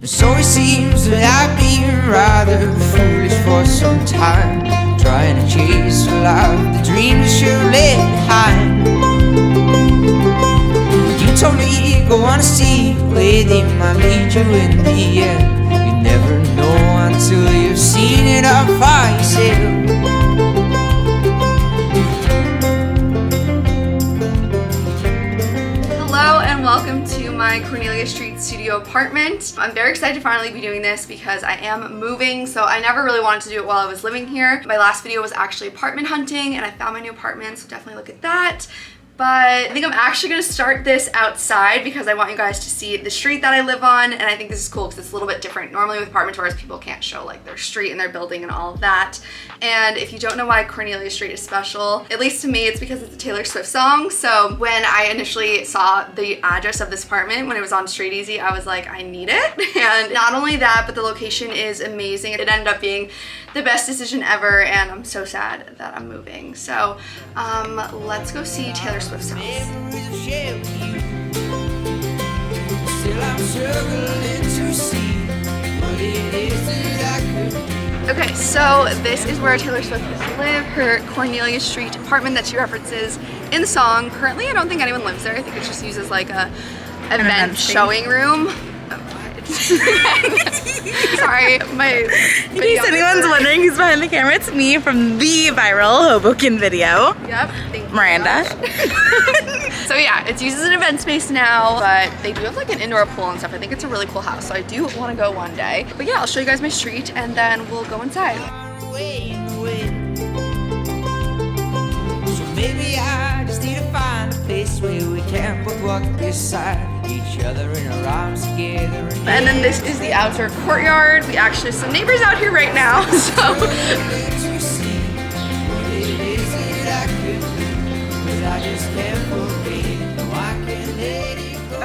So it seems that I've been rather foolish for some time, trying to chase a life, the dreams I should have left behind. You told me go on a sea where they might meet you in the end. You never know until you've seen it all for yourself. Hello and welcome to my Cornelia Street studio apartment. I'm very excited to finally be doing this because I am moving, so I never really wanted to do it while I was living here. My last video was actually apartment hunting and I found my new apartment, so definitely look at that. But I think I'm actually gonna start this outside because I want you guys to see the street that I live on, and I think this is cool because it's a little bit different. Normally with apartment tours, people can't show like their street and their building and all of that. And if you don't know why Cornelia Street is special, at least to me, it's because it's a Taylor Swift song. So when I initially saw the address of this apartment, when it was on Street Easy, I was like, I need it. And not only that, but the location is amazing. It ended up being the best decision ever, and I'm so sad that I'm moving. So let's go see Taylor Swift's house. Okay, so this is where Taylor Swift used to live, her Cornelia Street apartment that she references in the song. Currently, I don't think anyone lives there. I think it's just used as like a event showing room. Sorry, my in case anyone's wondering who's behind the camera, it's me from the viral Hoboken video. Yep, thank you, Miranda. So yeah, it's used as an event space now, but they do have like an indoor pool and stuff. I think it's a really cool house, so I do want to go one day. But yeah, I'll show you guys my street and then we'll go inside. So maybe I just need to find a place where we can both walk beside each other in our arms together. And then this is the outdoor courtyard. We actually have some neighbors out here right now, so.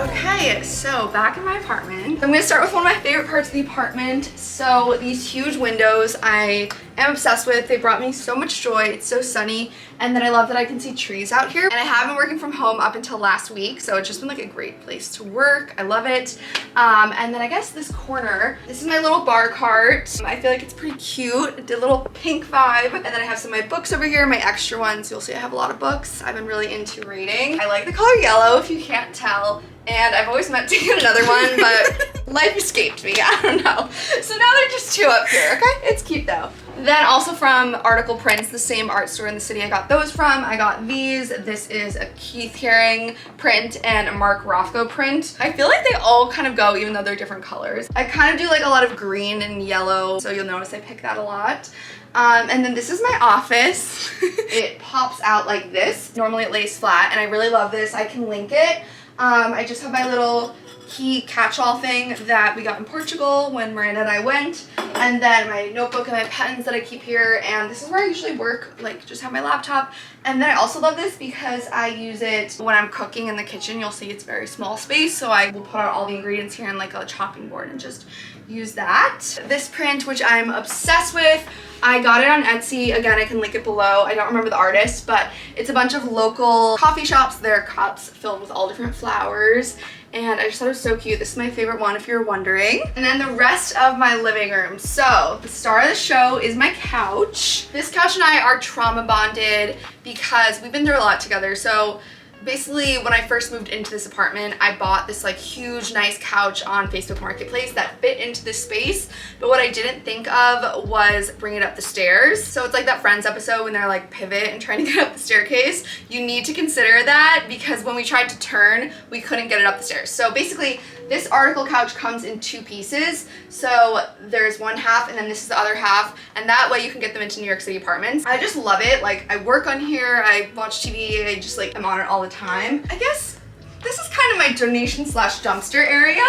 Okay, so back in my apartment. I'm gonna start with one of my favorite parts of the apartment. So these huge windows I am obsessed with. They brought me so much joy. It's so sunny. And then I love that I can see trees out here. And I have been working from home up until last week, so it's just been like a great place to work. I love it. And then I guess this corner, this is my little bar cart. I feel like it's pretty cute. It did a little pink vibe. And then I have some of my books over here, my extra ones. You'll see I have a lot of books. I've been really into reading. I like the color yellow, if you can't tell. And I've always meant to get another one, but life escaped me, I don't know. So now they're just two up here, okay? It's cute though. Then also from Article Prints, the same art store in the city I got those from, I got these. This is a Keith Haring print and a Mark Rothko print. I feel like they all kind of go even though they're different colors. I kind of do like a lot of green and yellow, so you'll notice I pick that a lot. And then this is my office. It pops out like this. Normally it lays flat, and I really love this. I can link it. I just have my little key catch-all thing that we got in Portugal when Miranda and I went, and then my notebook and my pens that I keep here, and this is where I usually work, like just have my laptop. And then I also love this because I use it when I'm cooking in the kitchen. You'll see it's very small space, so I will put out all the ingredients here on like a chopping board and just use that. This print, which I'm obsessed with, I got it on Etsy. Again, I can link it below. I don't remember the artist, but it's a bunch of local coffee shops, their cups filled with all different flowers. And I just thought it was so cute. This is my favorite one if you're wondering. And then the rest of my living room. So the star of the show is my couch. This couch and I are trauma bonded because we've been through a lot together. So basically, when I first moved into this apartment, I bought this like huge, nice couch on Facebook Marketplace that fit into this space. But what I didn't think of was bringing it up the stairs. So it's like that Friends episode when they're like pivot and trying to get up the staircase. You need to consider that because when we tried to turn, we couldn't get it up the stairs. So basically, this article couch comes in two pieces. So there's one half and then this is the other half. And that way you can get them into New York City apartments. I just love it. Like I work on here, I watch TV, I just like, I'm on it all the time. I guess this is kind of my donation slash dumpster area.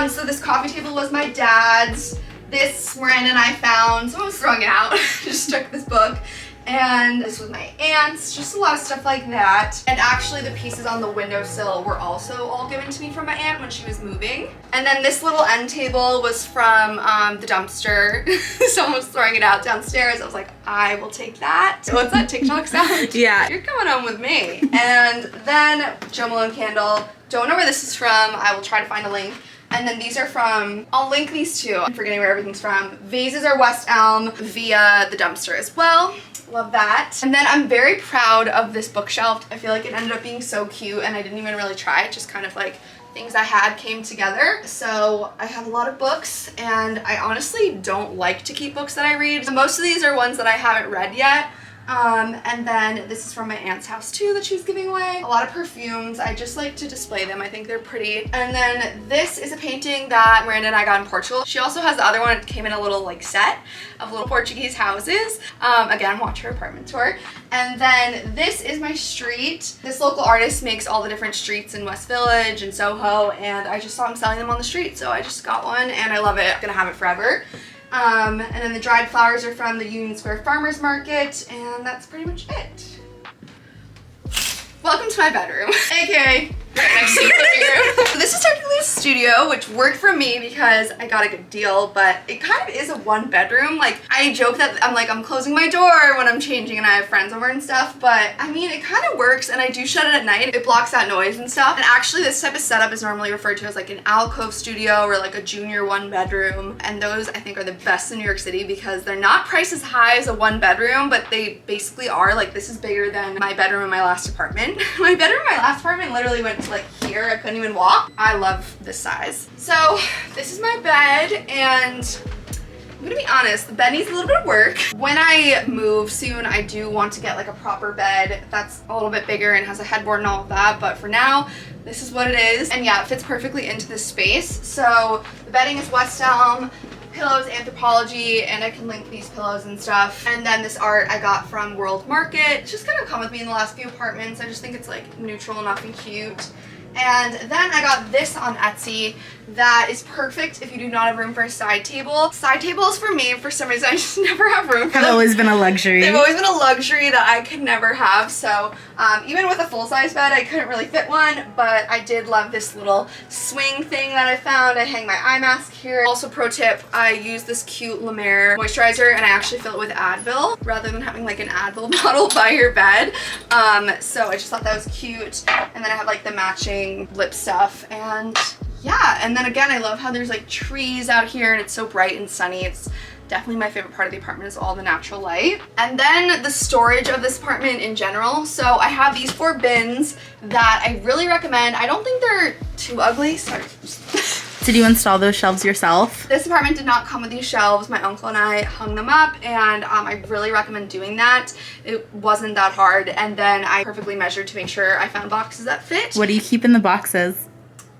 So this coffee table was my dad's. This Miranda and I found, someone was throwing it out. Just took this book. And this was my aunt's, just a lot of stuff like that. And actually the pieces on the windowsill were also all given to me from my aunt when she was moving. And then this little end table was from the dumpster. Someone was throwing it out downstairs. I was like, I will take that. What's that TikTok sound? Yeah. You're coming home with me. And then Joe Malone candle. Don't know where this is from. I will try to find a link. And then these are from, I'll link these two. I'm forgetting where everything's from. Vases are West Elm via the dumpster as well. Love that. And then I'm very proud of this bookshelf. I feel like it ended up being so cute and I didn't even really try it, just kind of like things I had came together. So I have a lot of books and I honestly don't like to keep books that I read. So most of these are ones that I haven't read yet. And then this is from my aunt's house too that she's giving away. A lot of perfumes. I just like to display them. I think they're pretty. And then this is a painting that Miranda and I got in Portugal. She also has the other one. It came in a little like set of little Portuguese houses. Again, watch her apartment tour. And then this is my street. This local artist makes all the different streets in West Village and Soho, and I just saw him selling them on the street, so I just got one and I love it. I'm gonna have it forever. And then the dried flowers are from the Union Square Farmers Market, and that's pretty much it. Welcome to my bedroom, aka right next to the living room. So this is technically a studio, which worked for me because I got a good deal, but it kind of is a one bedroom. Like, I joke that I'm closing my door when I'm changing and I have friends over and stuff, but I mean, it kind of works, and I do shut it at night. It blocks out noise and stuff. And actually, this type of setup is normally referred to as like an alcove studio or like a junior one bedroom. And those I think are the best in New York City because they're not priced as high as a one bedroom, but they basically are. Like, this is bigger than my bedroom in my last apartment. My bedroom in my last apartment literally went to like here. I couldn't even walk. I love this size. So this is my bed, and I'm gonna be honest, the bed needs a little bit of work. When I move soon, I do want to get like a proper bed that's a little bit bigger and has a headboard and all of that, but for now, this is what it is. And yeah, it fits perfectly into this space. So the bedding is West Elm, pillows Anthropology, and I can link these pillows and stuff. And then this art I got from World Market. It's just kind of come with me in the last few apartments. I just think it's like neutral enough and cute. And then I got this on Etsy that is perfect if you do not have room for a side table. Side tables for me, for some reason, I just never have room for them. Have always been a luxury. They've always been a luxury that I could never have. So even with a full-size bed, I couldn't really fit one, but I did love this little swing thing that I found. I hang my eye mask here. Also, pro tip, I use this cute La Mer moisturizer and I actually fill it with Advil rather than having like an Advil bottle by your bed. So I just thought that was cute. And then I have like the matching lip stuff, and yeah, and then again, I love how there's like trees out here and it's so bright and sunny. It's definitely my favorite part of the apartment is all the natural light. And then the storage of this apartment in general. So I have these 4 bins that I really recommend. I don't think they're too ugly. Sorry. Did you install those shelves yourself? This apartment did not come with these shelves. My uncle and I hung them up, and I really recommend doing that. It wasn't that hard, and then I perfectly measured to make sure I found boxes that fit. What do you keep in the boxes?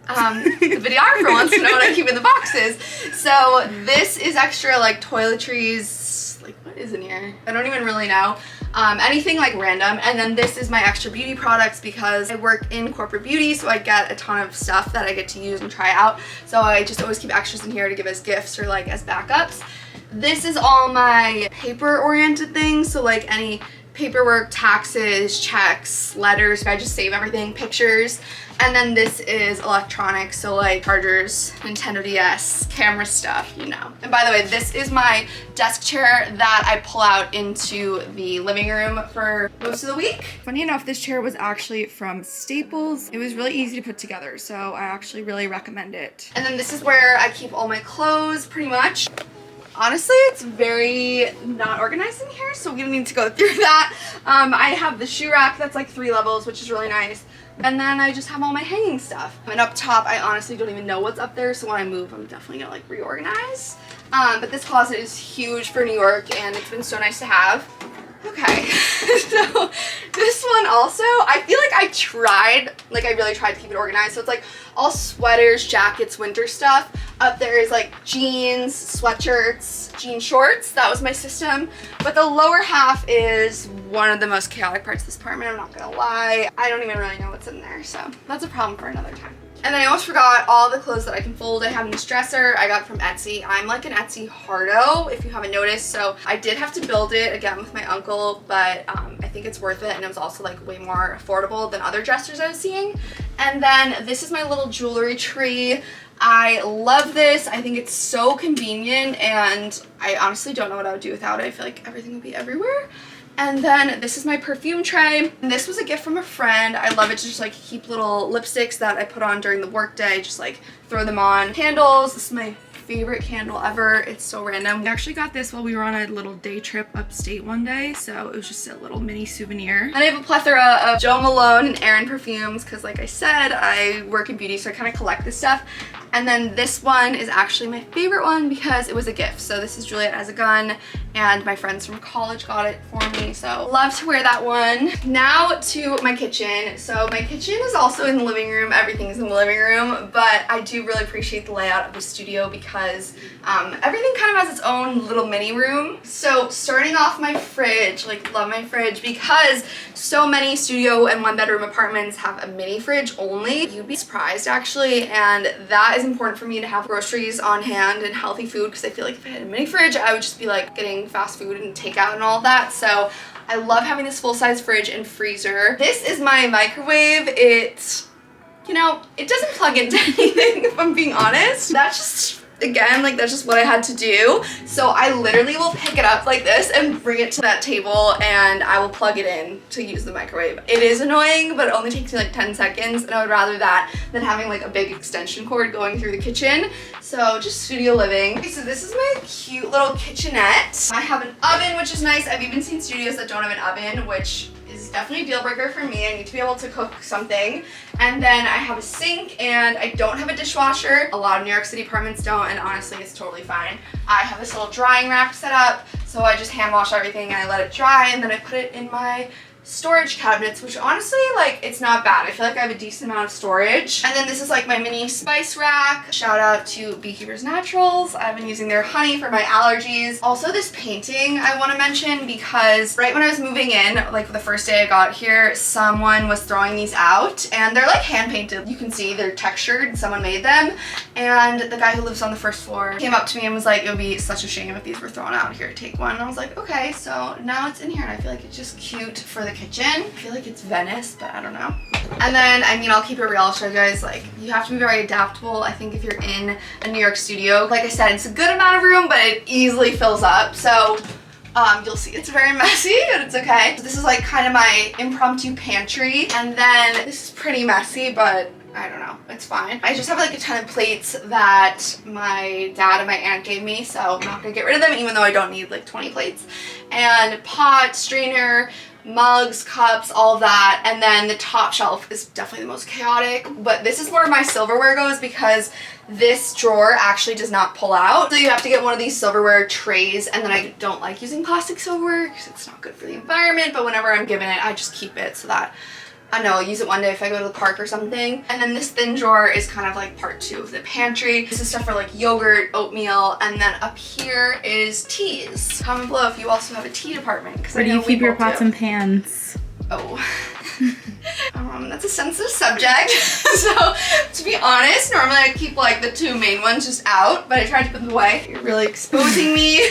The videographer wants to know what I keep in the boxes. So this is extra like toiletries, like what is in here? I don't even really know. Anything like random. And then this is my extra beauty products because I work in corporate beauty, so I get a ton of stuff that I get to use and try out. So I just always keep extras in here to give as gifts or like as backups. This is all my paper oriented things, so like any paperwork, taxes, checks, letters. I just save everything, pictures. And then this is electronics, so like chargers, Nintendo DS, camera stuff, you know. And by the way, this is my desk chair that I pull out into the living room for most of the week. Funny enough, this chair was actually from Staples. It was really easy to put together, so I actually really recommend it. And then this is where I keep all my clothes, pretty much. Honestly, it's very not organized in here, so we don't need to go through that. I have the shoe rack that's like 3 levels, which is really nice. And then I just have all my hanging stuff. And up top, I honestly don't even know what's up there, so when I move, I'm definitely gonna like reorganize. But this closet is huge for New York, and it's been so nice to have. Okay, so this one also, I feel like I really tried to keep it organized. So it's like all sweaters, jackets, winter stuff. Up there is like jeans, sweatshirts, jean shorts. That was my system. But the lower half is one of the most chaotic parts of this apartment, I'm not gonna lie. I don't even really know what's in there, so that's a problem for another time. And then I almost forgot all the clothes that I can fold. I have this dresser I got from Etsy. I'm like an Etsy hardo, if you haven't noticed. So I did have to build it again with my uncle, but I think it's worth it. And it was also like way more affordable than other dressers I was seeing. And then this is my little jewelry tree. I love this. I think it's so convenient, and I honestly don't know what I would do without it. I feel like everything would be everywhere. And then this is my perfume tray. And this was a gift from a friend. I love it to just like keep little lipsticks that I put on during the workday, just like throw them on. Candles, this is my favorite candle ever. It's so random. We actually got this while we were on a little day trip upstate one day, so it was just a little mini souvenir. And I have a plethora of Jo Malone and Erin perfumes because, like I said, I work in beauty, so I kind of collect this stuff. And then this one is actually my favorite one because it was a gift. So this is Juliet as a gun, and my friends from college got it for me, so love to wear that one. Now to my kitchen. So my kitchen is also in the living room. Everything is in the living room, but I do really appreciate the layout of the studio because everything kind of has its own little mini room. So starting off my fridge, like love my fridge because so many studio and one bedroom apartments have a mini fridge only. You'd be surprised actually, and that is important for me to have groceries on hand and healthy food because I feel like if I had a mini fridge, I would just be like getting fast food and takeout and all of that. So I love having this full-size fridge and freezer. This is my microwave. It's, you know, it doesn't plug into anything if I'm being honest. That's just, again, like that's just what I had to do. So I literally will pick it up like this and bring it to that table and I will plug it in to use the microwave. It is annoying, but it only takes me like 10 seconds and I would rather that than having like a big extension cord going through the kitchen. So just studio living. Okay, so this is my cute little kitchenette. I have an oven, which is nice. I've even seen studios that don't have an oven, which is definitely a deal breaker for me. I need to be able to cook something. And then I have a sink and I don't have a dishwasher. A lot of New York City apartments don't, and honestly it's totally fine. I have this little drying rack set up, so I just hand wash everything and I let it dry and then I put it in my storage cabinets, which honestly, like, it's not bad. I feel like I have a decent amount of storage. And then this is like my mini spice rack. Shout out to Beekeepers Naturals. I've been using their honey for my allergies. Also this painting I want to mention because right when I was moving in, like the first day I got here, someone was throwing these out and they're like hand painted. You can see they're textured. Someone made them. And the guy who lives on the first floor came up to me and was like, it would be such a shame if these were thrown out. Here, take one. And I was like, okay. So now it's in here and I feel like it's just cute for the kitchen. I feel like it's Venice, but I don't know. And then, I mean, I'll keep it real. I'll show you guys, like, you have to be very adaptable. I think if you're in a New York studio, like I said, it's a good amount of room, but it easily fills up. So you'll see it's very messy, but it's okay. So this is like kind of my impromptu pantry. And then this is pretty messy, but I don't know, it's fine. I just have like a ton of plates that my dad and my aunt gave me, so I'm not gonna get rid of them even though I don't need like 20 plates. And pot, strainer, mugs, cups, all of that. And then the top shelf is definitely the most chaotic, but this is where my silverware goes because this drawer actually does not pull out. So you have to get one of these silverware trays, and then I don't like using plastic silverware because it's not good for the environment, but whenever I'm given it, I just keep it so that I know I'll use it one day if I go to the park or something. And then this thin drawer is kind of like part 2 of the pantry. This is stuff for like yogurt, oatmeal, and then up here is teas. Comment below if you also have a tea department. Where do you keep your pots and pans? Oh. That's a sensitive subject. So to be honest, normally I keep like the 2 main ones just out, but I tried to put them away. You're really exposing me.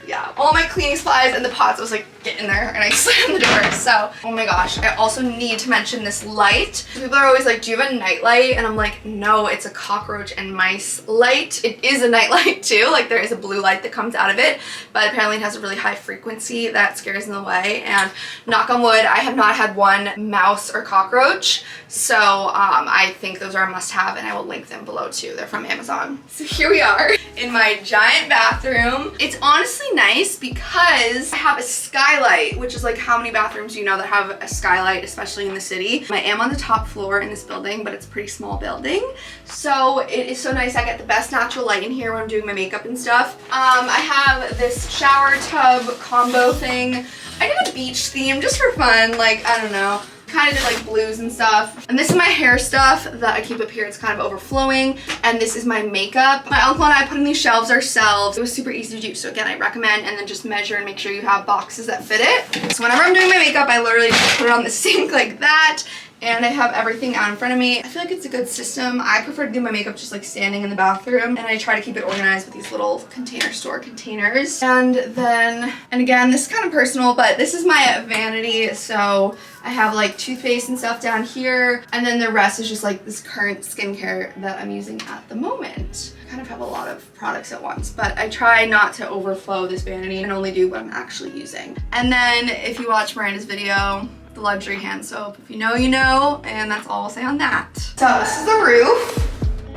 Yeah, all my cleaning supplies and the pots, I was like, get in there, and I slammed the door. So, oh my gosh, I also need to mention this light. People are always like, do you have a night light? And I'm like, no, it's a cockroach and mice light. It is a night light too, like there is a blue light that comes out of it, but apparently it has a really high frequency that scares them away. And knock on wood, I have not had one mouse or cockroach. So I think those are a must-have, and I will link them below too. They're from Amazon. So here we are in my giant bathroom. It's honestly nice because I have a skylight, which is like, how many bathrooms do you know that have a skylight, especially in the city? I am on the top floor in this building, but it's a pretty small building. So it is so nice. I get the best natural light in here when I'm doing my makeup and stuff. I have this shower tub combo thing. I did a beach theme just for fun, like, I don't know. Kind of did like blues and stuff. And this is my hair stuff that I keep up here. It's kind of overflowing. And this is my makeup. My uncle and I put in these shelves ourselves. It was super easy to do. So again, I recommend, and then just measure and make sure you have boxes that fit it. So whenever I'm doing my makeup, I literally just put it on the sink like that. And I have everything out in front of me. I feel like it's a good system. I prefer to do my makeup just like standing in the bathroom, and I try to keep it organized with these little container store containers. And then, and again, this is kind of personal, but this is my vanity. So I have like toothpaste and stuff down here, and then the rest is just like this current skincare that I'm using at the moment. I kind of have a lot of products at once, but I try not to overflow this vanity and only do what I'm actually using. And then if you watch Miranda's video, the luxury hand soap, if you know, you know, and that's all I'll say on that. So this is the roof.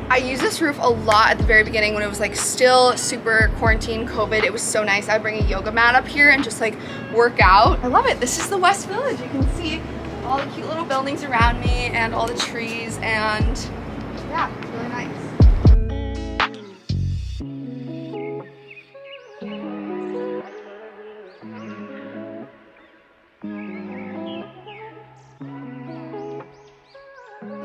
I used this roof a lot at the very beginning when it was like still super quarantine COVID. It was so nice. I'd bring a yoga mat up here and just like work out. I love it. This is the West Village. You can see all the cute little buildings around me and all the trees, and yeah, it's really nice.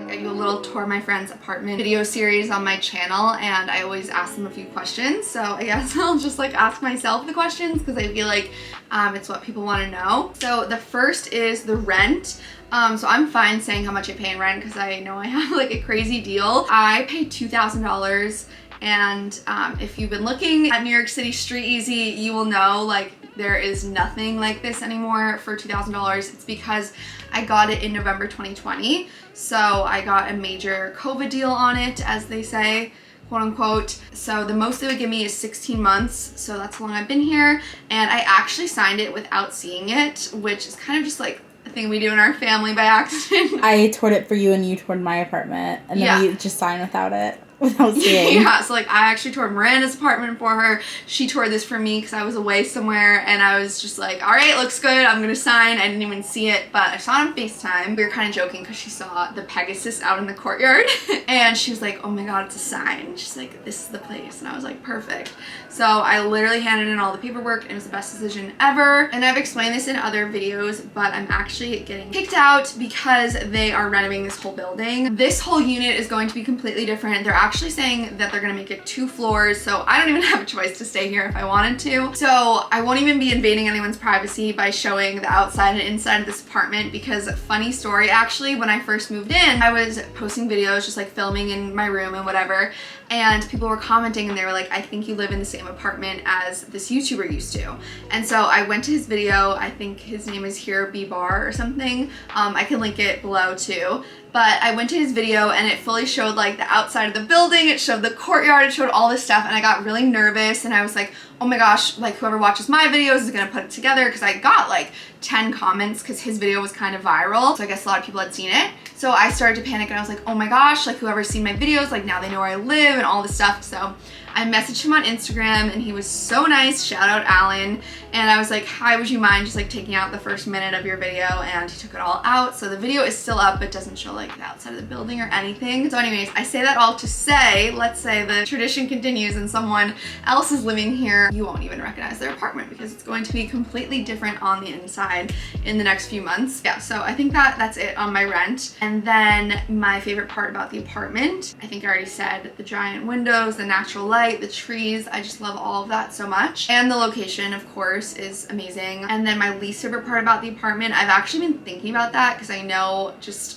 I do a little tour of my friend's apartment video series on my channel, and I always ask them a few questions. So I guess I'll just like ask myself the questions because I feel like it's what people want to know. So the first is the rent. So I'm fine saying how much I pay in rent because I know I have like a crazy deal. I pay $2,000, and if you've been looking at New York City Street Easy, you will know like there is nothing like this anymore for $2,000. It's because I got it in November 2020. So I got a major COVID deal on it, as they say, quote unquote. So the most they would give me is 16 months. So that's how long I've been here. And I actually signed it without seeing it, which is kind of just like a thing we do in our family by accident. I toured it for you and you toured my apartment, and then we just signed without it. Without seeing. Yeah, so like I actually toured Miranda's apartment for her. She toured this for me because I was away somewhere, and I was just like, all right, looks good, I'm gonna sign. I didn't even see it, but I saw it on FaceTime. We were kind of joking because she saw the Pegasus out in the courtyard and she was like, oh my god, it's a sign. She's like, this is the place. And I was like, perfect. So I literally handed in all the paperwork, and it was the best decision ever. And I've explained this in other videos, but I'm actually getting kicked out because they are renovating this whole building. This whole unit is going to be completely different. They're actually saying that they're gonna make it 2 floors, so I don't even have a choice to stay here if I wanted to. So I won't even be invading anyone's privacy by showing the outside and inside of this apartment, because funny story, actually, when I first moved in, I was posting videos, just like filming in my room and whatever, and people were commenting and they were like, I think you live in the same apartment as this YouTuber used to. And so I went to his video, I think his name is Here Be Bar or something. I can link it below too. But I went to his video and it fully showed like the outside of the building, it showed the courtyard, it showed all this stuff, and I got really nervous and I was like, oh my gosh, like whoever watches my videos is gonna put it together, because I got like 10 comments because his video was kind of viral. So I guess a lot of people had seen it. So I started to panic and I was like, oh my gosh, like whoever's seen my videos, like now they know where I live and all this stuff. So I messaged him on Instagram and he was so nice, shout out Alan. And I was like, hi, would you mind just like taking out the first minute of your video? And he took it all out. So the video is still up, but doesn't show like the outside of the building or anything. So anyways, I say that all to say, let's say the tradition continues and someone else is living here, you won't even recognize their apartment because it's going to be completely different on the inside in the next few months. Yeah, so I think that's it on my rent. And then my favorite part about the apartment, I think I already said, the giant windows, the natural light, the trees, I just love all of that so much. And the location, of course, is amazing. And then my least favorite part about the apartment, I've actually been thinking about that because I know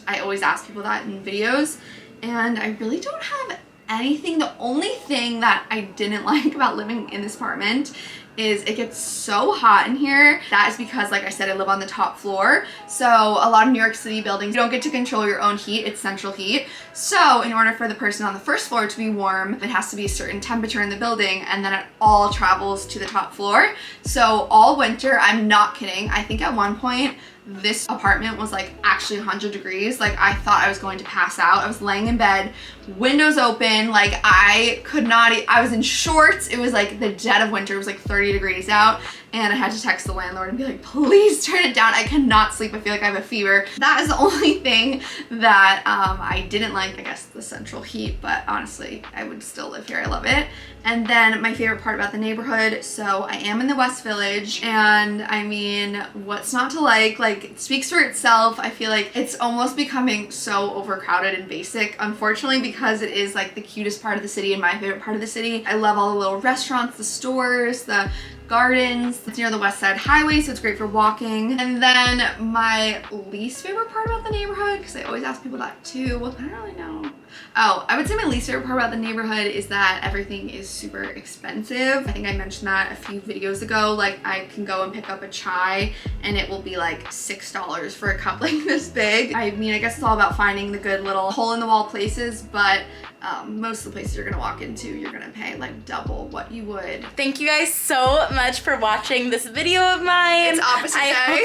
I always ask people that in videos, and I really don't have anything. The only thing that I didn't like about living in this apartment is it gets so hot in here. That is because, like I said, I live on the top floor. So a lot of New York City buildings, you don't get to control your own heat, it's central heat. So in order for the person on the first floor to be warm, it has to be a certain temperature in the building, and then it all travels to the top floor. So all winter, I'm not kidding, I think at one point, this apartment was like actually 100 degrees. Like I thought I was going to pass out. I was laying in bed, windows open, like I could not, I was in shorts. It was like the dead of winter. It was like 30 degrees out, and I had to text the landlord and be like, please turn it down. I cannot sleep. I feel like I have a fever. That is the only thing that I didn't like, I guess, the central heat, but honestly, I would still live here. I love it. And then my favorite part about the neighborhood, so I am in the West Village, and I mean, what's not to like? Like, it speaks for itself. I feel like it's almost becoming so overcrowded and basic, unfortunately, because it is like the cutest part of the city and my favorite part of the city. I love all the little restaurants, the stores, the gardens. It's near the West Side Highway, so it's great for walking. And then my least favorite part about the neighborhood, because I always ask people that too, I don't really know. Oh, I would say my least favorite part about the neighborhood is that everything is super expensive. I think I mentioned that a few videos ago. Like, I can go and pick up a chai and it will be like $6 for a cup like this big. I mean, I guess it's all about finding the good little hole-in-the-wall places, but most of the places you're gonna walk into, you're gonna pay like double what you would. Thank you guys so much for watching this video of mine. It's opposite day.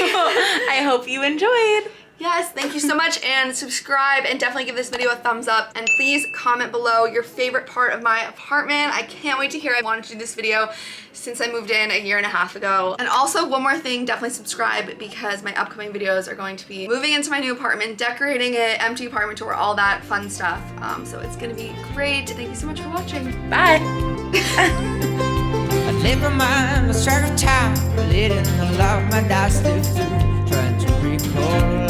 I hope you enjoyed. Yes, thank you so much, and subscribe and definitely give this video a thumbs up, and please comment below your favorite part of my apartment. I can't wait to hear. I wanted to do this video since I moved in a year and a half ago. And also, one more thing, definitely subscribe because my upcoming videos are going to be moving into my new apartment, decorating it, empty apartment tour, all that fun stuff. So it's gonna be great. Thank you so much for watching. Bye. I never mind, lost track of time, letting the love my die slip through, trying to recall